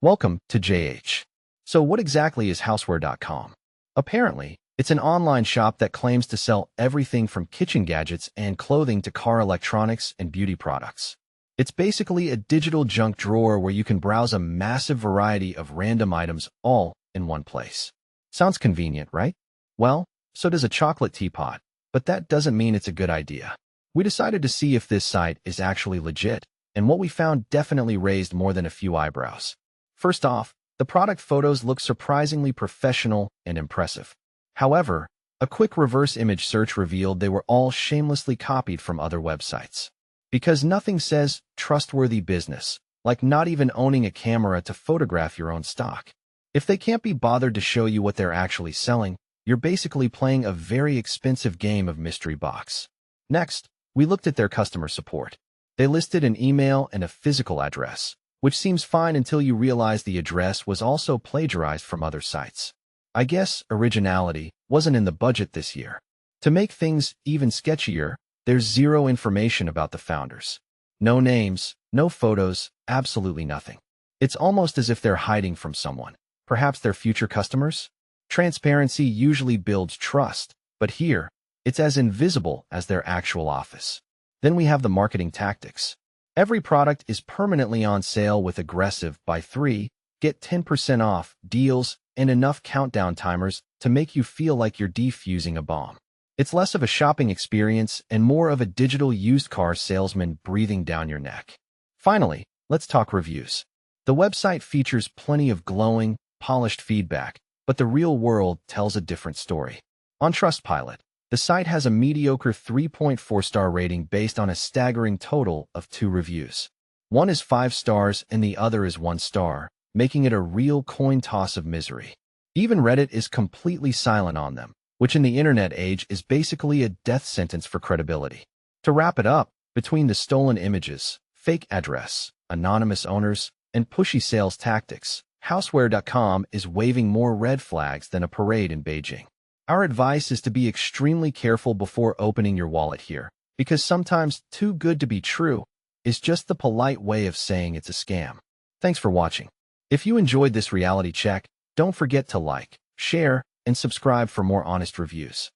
Welcome to JH. So what exactly is Housewor.com? Apparently, it's an online shop that claims to sell everything from kitchen gadgets and clothing to car electronics and beauty products. It's basically a digital junk drawer where you can browse a massive variety of random items all in one place. Sounds convenient, right? Well, so does a chocolate teapot, but that doesn't mean it's a good idea. We decided to see if this site is actually legit, and what we found definitely raised more than a few eyebrows. First off, the product photos look surprisingly professional and impressive. However, a quick reverse image search revealed they were all shamelessly copied from other websites. Because nothing says trustworthy business, like not even owning a camera to photograph your own stock. If they can't be bothered to show you what they're actually selling, you're basically playing a very expensive game of mystery box. Next, we looked at their customer support. They listed an email and a physical address, which seems fine until you realize the address was also plagiarized from other sites. I guess originality wasn't in the budget this year. To make things even sketchier, there's zero information about the founders. No names, no photos, absolutely nothing. It's almost as if they're hiding from someone, perhaps their future customers. Transparency usually builds trust, but here, it's as invisible as their actual office. Then we have the marketing tactics. Every product is permanently on sale with aggressive buy 3, get 10% off deals and enough countdown timers to make you feel like you're defusing a bomb. It's less of a shopping experience and more of a digital used car salesman breathing down your neck. Finally, let's talk reviews. The website features plenty of glowing, polished feedback, but the real world tells a different story. On Trustpilot, the site has a mediocre 3.4-star rating based on a staggering total of 2 reviews. One is 5 stars and the other is 1 star, making it a real coin toss of misery. Even Reddit is completely silent on them, which in the internet age is basically a death sentence for credibility. To wrap it up, between the stolen images, fake address, anonymous owners, and pushy sales tactics, Housewor.com is waving more red flags than a parade in Beijing. Our advice is to be extremely careful before opening your wallet here, because sometimes too good to be true is just the polite way of saying it's a scam. Thanks for watching. If you enjoyed this reality check, don't forget to like, share, and subscribe for more honest reviews.